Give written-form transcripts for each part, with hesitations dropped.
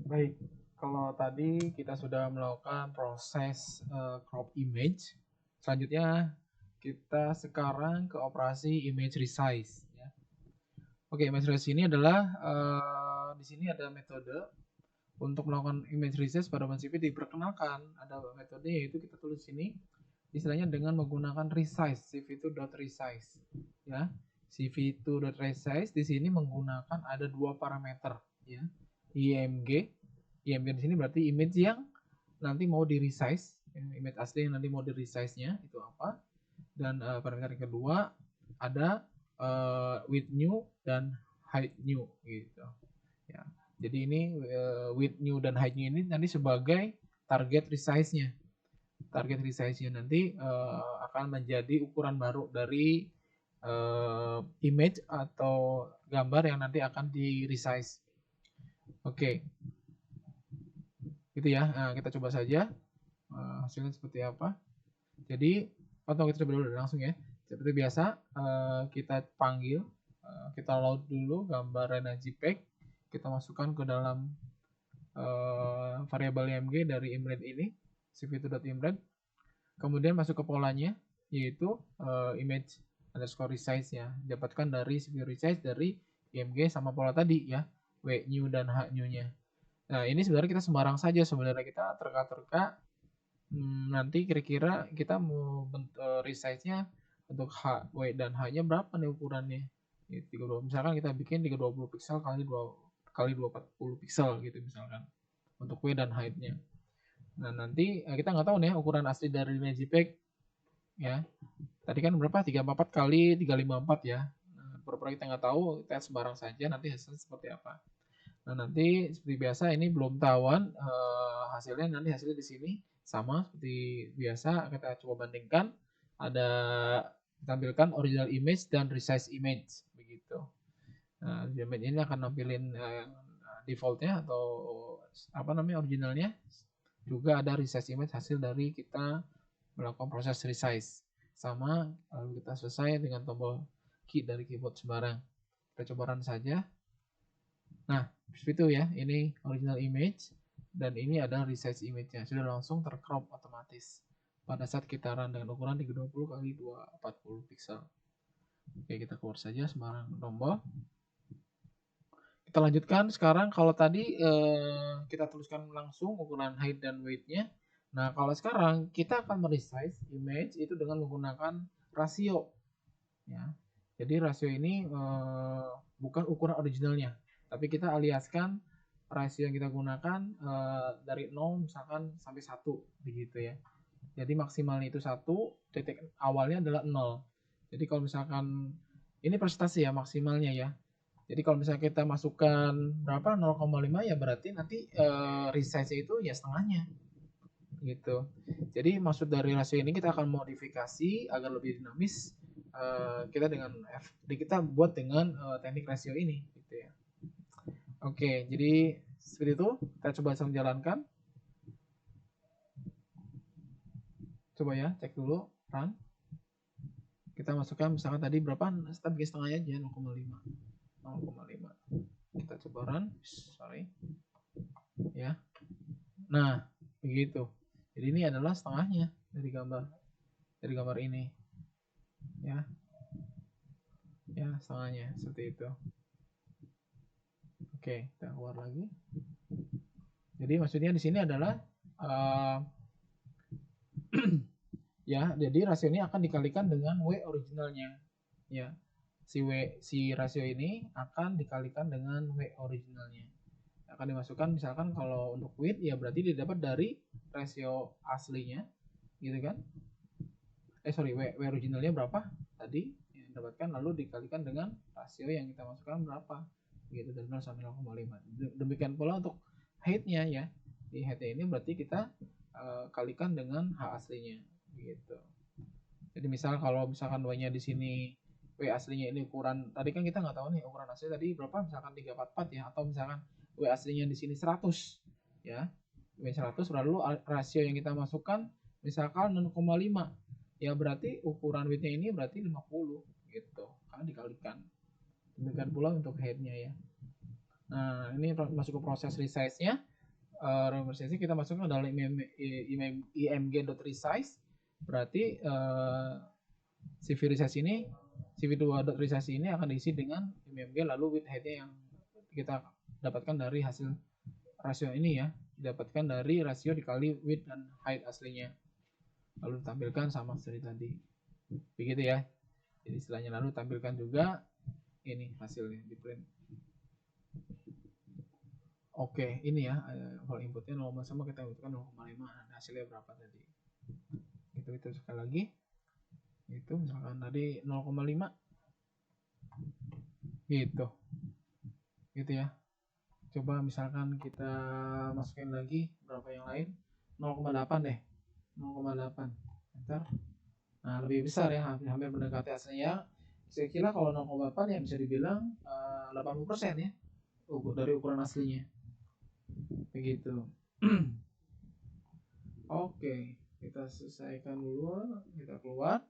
Baik, kalau tadi kita sudah melakukan proses crop image, selanjutnya kita sekarang ke operasi image resize. Ya. Oke, image resize ini adalah di sini ada metode untuk melakukan image resize pada OpenCV diperkenalkan ada metode yaitu kita tulis sini istilahnya dengan menggunakan resize cv2.resize ya. cv2.resize di sini menggunakan ada dua parameter ya. IMG di sini berarti image yang nanti mau di resize, image asli yang nanti mau di resize-nya itu apa, dan parameter yang kedua ada width new dan height new gitu ya. Jadi ini width new dan height new ini nanti sebagai target resize-nya. Target resize-nya nanti akan menjadi ukuran baru dari image atau gambar yang nanti akan di resize. Oke, gitu ya. Nah, kita coba saja hasilnya seperti apa. Jadi, atau kita coba dulu langsung ya. Seperti biasa, kita panggil, kita load dulu gambar JPEG, kita masukkan ke dalam variabel img dari imret ini, cv2.imret. Kemudian masuk ke polanya, yaitu image underscore resize ya. Dapatkan dari cv resize dari img sama pola tadi ya, w new dan h new-nya. Nah, ini sebenarnya kita sembarang saja, sebenarnya kita terka-terka nanti kira-kira kita mau resize-nya untuk H, W, dan H-nya berapa nih ukurannya. Misalkan kita bikin 320 pixel kali 240 pixel gitu misalkan untuk W dan height-nya. Nah, nanti kita nggak tahu nih ukuran asli dari JPEG ya. Tadi kan berapa? 344 kali 354 ya. Nah, pura-pura kita nggak tahu, kita sembarang saja nanti hasilnya seperti apa. Nah, nanti seperti biasa ini belum tahuan hasilnya, nanti hasilnya di sini sama seperti biasa, kita coba bandingkan. Ada tampilkan original image dan resize image begitu. Nah, image ini akan nampilin defaultnya atau apa namanya originalnya. Juga ada resize image hasil dari kita melakukan proses resize. Sama lalu kita selesai dengan tombol key dari keyboard sembarang. Kita coba run saja. Nah, seperti itu ya, ini original image dan ini adalah resize image-nya. Sudah langsung tercrop otomatis pada saat kita run dengan ukuran 320 kali 240 pixel. Oke, kita keluar saja sembarang tombol. Kita lanjutkan sekarang. Kalau tadi kita tuliskan langsung ukuran height dan weight-nya. Nah, kalau sekarang kita akan meresize image itu dengan menggunakan rasio. Ya. Jadi rasio ini bukan ukuran originalnya, tapi kita aliaskan rasio yang kita gunakan dari 0 misalkan sampai 1 begitu ya. Jadi maksimalnya itu 1, titik awalnya adalah 0. Jadi kalau misalkan ini presentasi ya maksimalnya ya. Jadi kalau misalnya kita masukkan berapa 0,5 ya berarti nanti resize itu ya setengahnya gitu. Jadi maksud dari rasio ini kita akan modifikasi agar lebih dinamis. Kita buat dengan teknik rasio ini gitu ya. Oke, jadi seperti itu kita coba jalankan. Coba ya, cek dulu run. Kita masukkan misalkan tadi berapa? Kita bikin setengahnya aja 0,5. 0,5. Kita coba run. Sorry. Ya. Nah, begitu. Jadi ini adalah setengahnya dari gambar ini. Ya. Ya, setengahnya seperti itu. Oke, kita keluar lagi. Jadi maksudnya di sini adalah ya, jadi rasio ini akan dikalikan dengan W originalnya. Ya. Si rasio ini akan dikalikan dengan W originalnya. Akan dimasukkan misalkan kalau untuk width ya berarti didapat dari rasio aslinya gitu kan. W originalnya berapa tadi yang didapatkan lalu dikalikan dengan rasio yang kita masukkan berapa gitu dari 0 sampai 0,5. Demikian pula untuk height-nya ya. Di height-nya ini berarti kita kalikan dengan H aslinya gitu. Jadi misal kalau misalkan W-nya di sini W aslinya ini ukuran tadi kan kita nggak tahu nih ukuran asli tadi berapa misalkan 344 ya atau misalkan W aslinya di sini 100 ya. W 100 lalu rasio yang kita masukkan misalkan 0,5 ya berarti ukuran width-nya ini berarti 50 gitu karena dikalikan. Demikian pula untuk height-nya ya. Nah, ini masuk ke proses resize-nya. representasi kita masukkan dalam img.resize, berarti CV2.resize ini akan diisi dengan img lalu width height yang kita dapatkan dari hasil rasio ini ya, didapatkan dari rasio dikali width dan height aslinya, lalu ditampilkan sama seperti tadi, begitu ya. Jadi istilahnya lalu tampilkan juga ini hasilnya di print. Oke, ini ya kalau inputnya 0, sama kita inputkan 0,5, dan hasilnya berapa tadi. Itu sekali lagi. Itu misalkan tadi 0,5 gitu. Gitu ya. Coba misalkan kita masukin lagi berapa yang lain? 0,8 deh. 0,8. Enter. Nah, lebih besar ya, hampir mendekati aslinya. Saya kira kalau 0,8 ya bisa dibilang 80% ya dari ukuran aslinya. Begitu. Oke, kita selesaikan dulu, kita keluar.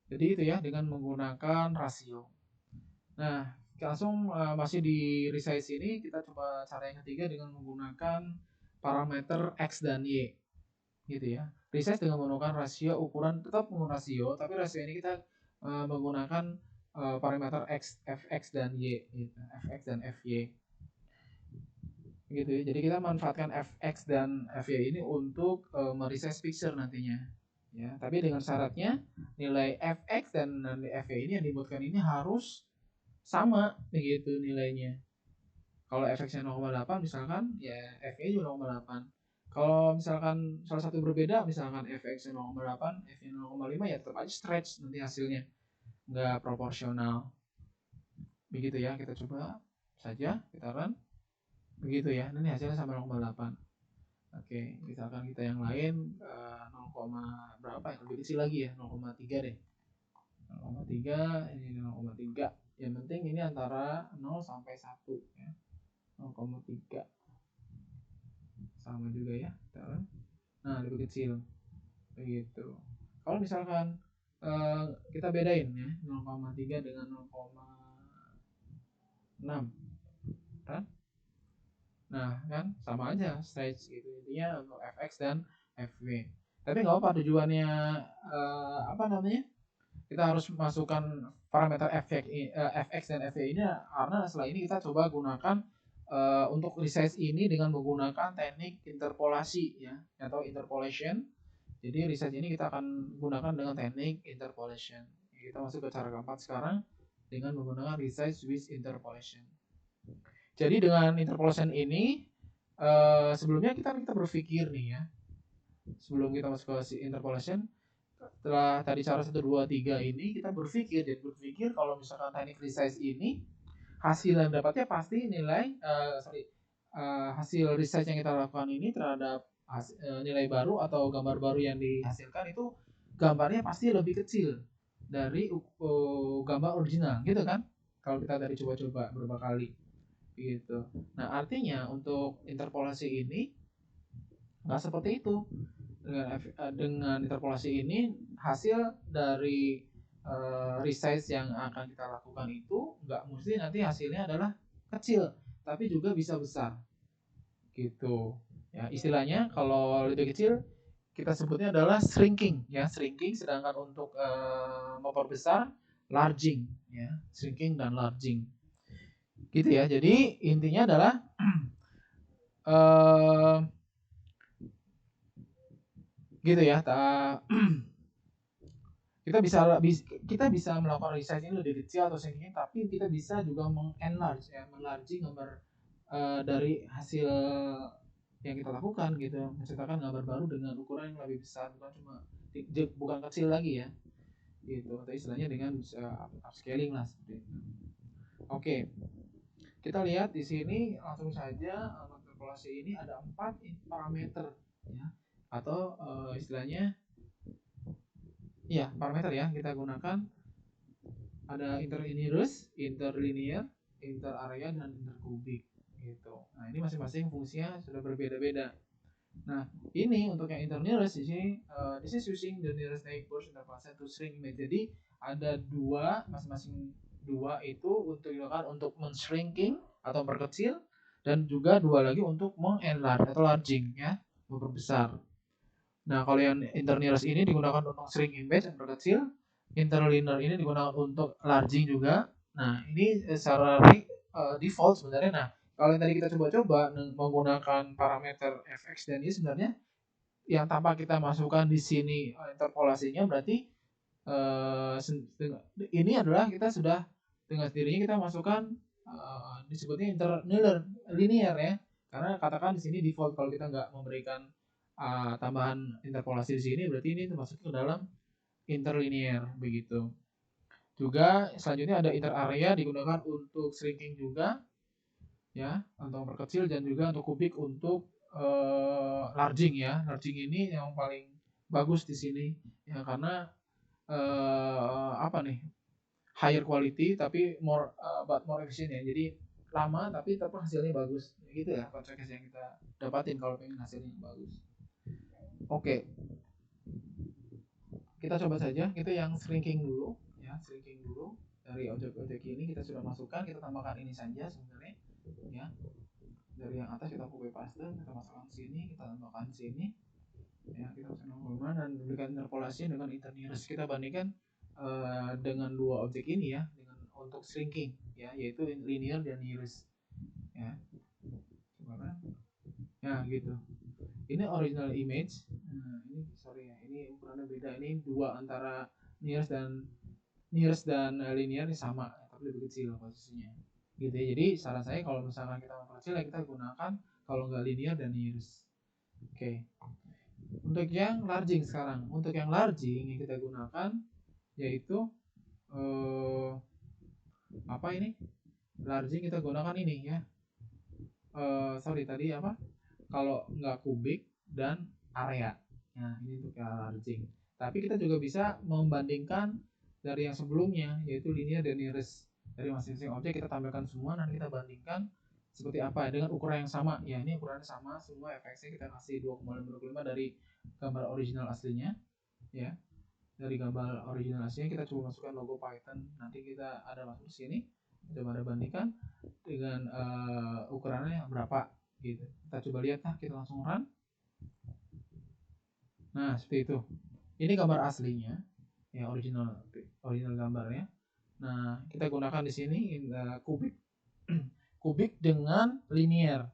Jadi itu ya, dengan menggunakan rasio. Nah, langsung masih di resize ini, kita coba cara yang ketiga dengan menggunakan parameter X dan Y. Gitu ya. Resize dengan menggunakan rasio ukuran, tetap menggunakan rasio, tapi rasio ini kita menggunakan parameter X, Fx dan Y. Gitu. Fx dan Fy. Gitu ya. Jadi kita manfaatkan Fx dan Fy ini untuk meresize picture nantinya. Ya, tapi dengan syaratnya nilai Fx dan Fy ini yang dibuatkan ini harus sama begitu nilainya. Kalau Fx-nya 0,8 misalkan ya Fy juga 0,8. Kalau misalkan salah satu berbeda, misalkan Fx-nya 0,8, Fy 0,5 ya tetap aja stretch nanti hasilnya. Nggak proporsional. Begitu ya, kita coba saja, kita run. Begitu ya, ini hasilnya sama 0,8. Oke, misalkan kita yang lain 0, berapa ya, lebih kecil lagi ya, 0,3 deh. 0,3, ini 0,3. Yang penting ini antara 0 sampai 1 ya. 0,3 sama juga ya. Nah, lebih kecil. Begitu. Kalau misalkan kita bedain ya, 0,3 dengan 0,6 kan? Nah, kan sama aja stage gitu. Intinya untuk Fx dan Fw. Tapi nggak apa tujuannya apa namanya? Kita harus masukkan parameter Fx dan Fy ini karena setelah ini kita coba gunakan untuk resize ini dengan menggunakan teknik interpolasi ya, atau interpolation. Jadi resize ini kita akan gunakan dengan teknik interpolation. Kita masuk ke cara keempat sekarang dengan menggunakan resize with interpolation. Jadi dengan interpolation ini sebelumnya kita berpikir nih ya, sebelum kita masuk ke interpolation, setelah tadi cara 1, 2, 3 ini kita berpikir kalau misalkan teknik resize ini hasil yang dapatnya pasti nilai hasil resize yang kita lakukan ini terhadap nilai baru atau gambar baru yang dihasilkan itu gambarnya pasti lebih kecil dari gambar original gitu kan, kalau kita dari coba-coba beberapa kali gitu. Nah, artinya untuk interpolasi ini nggak seperti itu. Dengan interpolasi ini hasil dari resize yang akan kita lakukan itu nggak mesti nanti hasilnya adalah kecil, tapi juga bisa besar gitu ya. Istilahnya kalau lebih kecil kita sebutnya adalah shrinking ya, shrinking. Sedangkan untuk memperbesar larging ya, shrinking dan larging gitu ya. Jadi intinya adalah gitu ya. Kita bisa melakukan resize ini lebih kecil atau shrinking, tapi kita bisa juga mengenlarge ya, menlarging gambar dari hasil yang kita lakukan gitu, menciptakan gambar baru dengan ukuran yang lebih besar, bukan kecil lagi ya gitu, atau istilahnya dengan upscaling lah seperti itu. Oke, kita lihat di sini langsung saja interpolasi ini ada 4 parameter ya, atau istilahnya ya parameter ya, kita gunakan ada interinirus, interlinear, interarea, dan interkubik gitu. Nah, ini masing-masing fungsinya sudah berbeda-beda. Nah, ini untuk yang internearest di sini this is using the nearest neighbors interpolation to shrink image. Jadi ada dua, masing-masing dua itu untuk digunakan untuk men-shrinking atau memperkecil, dan juga dua lagi untuk mengenlarge atau larging ya, memperbesar. Nah, kalau yang internearest ini digunakan untuk shrink image yang berkecil, interlinear ini digunakan untuk larging juga. Nah, ini secara default sebenarnya. Nah, kalau yang tadi kita coba-coba menggunakan parameter fx dan y sebenarnya yang tanpa kita masukkan di sini interpolasinya, berarti ini adalah kita sudah dengan sendirinya kita masukkan disebutnya interlinear ya, karena katakan di sini default kalau kita nggak memberikan tambahan interpolasi di sini, berarti ini termasuk ke dalam interlinear begitu. Juga selanjutnya ada inter area digunakan untuk shrinking juga ya, untuk memperkecil, dan juga untuk kubik untuk larging ya. Larging ini yang paling bagus di sini ya, karena apa nih, higher quality tapi more but more efficient ya. Jadi lama tapi tetap hasilnya bagus. Gitu ya konsekuensi yang kita dapatin kalau pengen hasilnya bagus. Oke. Kita coba saja, kita yang shrinking dulu ya, shrinking dulu dari objek-objek ini kita sudah masukkan, kita tambahkan ini saja sebenarnya ya. Dari yang atas kita copy paste, kita masukkan sini, kita tambahkan sini ya, kita masukkan dan berikan interpolasi dengan internearest. Kita bandingkan dengan dua objek ini ya, dengan untuk shrinking ya, yaitu linear dan nearest ya. Ya gitu. Ini original image. Nah, ini sorry ya, ini ukurannya beda. Ini dua antara nearest dan linear ini sama, tapi lebih kecil posisinya. Gitu ya. Jadi saran saya kalau misalkan kita mau kecil ya kita gunakan, kalau nggak linear dan nearest. Oke. Untuk yang larging sekarang, untuk yang larging yang kita gunakan yaitu apa ini? Larging kita gunakan ini ya. Sorry tadi apa? Kalau nggak kubik dan area. Nah, ini untuk larging. Tapi kita juga bisa membandingkan dari yang sebelumnya, yaitu linear dan nearest. Dari masing-masing objek kita tampilkan semua dan kita bandingkan seperti apa dengan ukuran yang sama. Ya, ini ukurannya sama semua, fx-nya kita kasih 2,25 dari gambar original aslinya. Ya. Dari gambar original aslinya kita coba masukkan logo Python. Nanti kita ada masuk sini. Coba ada bandingkan dengan ukurannya berapa gitu. Kita coba lihat, kita langsung run. Nah, seperti itu. Ini gambar aslinya ya, original gambarnya. Nah, kita gunakan di sini kubik kubik dengan linear,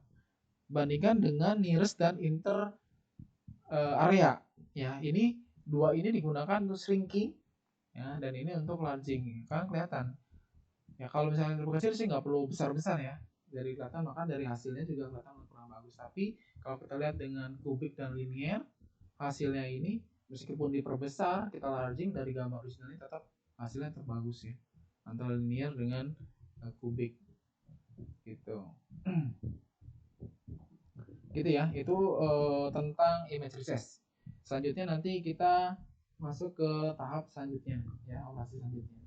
bandingkan dengan nearest dan inter area ya. Ini dua ini digunakan untuk shrinking ya, dan ini untuk larging. Kan kelihatan ya, kalau misalnya terlalu kecil sih nggak perlu besar-besar ya, dari kelihatan, maka dari hasilnya juga kelihatan kurang bagus. Tapi kalau kita lihat dengan kubik dan linear, hasilnya ini meskipun diperbesar, kita larging dari gambar originalnya, tetap hasilnya terbagus ya, antara linear dengan kubik gitu. Gitu ya, itu tentang image recess. Selanjutnya nanti kita masuk ke tahap selanjutnya ya, operasi selanjutnya.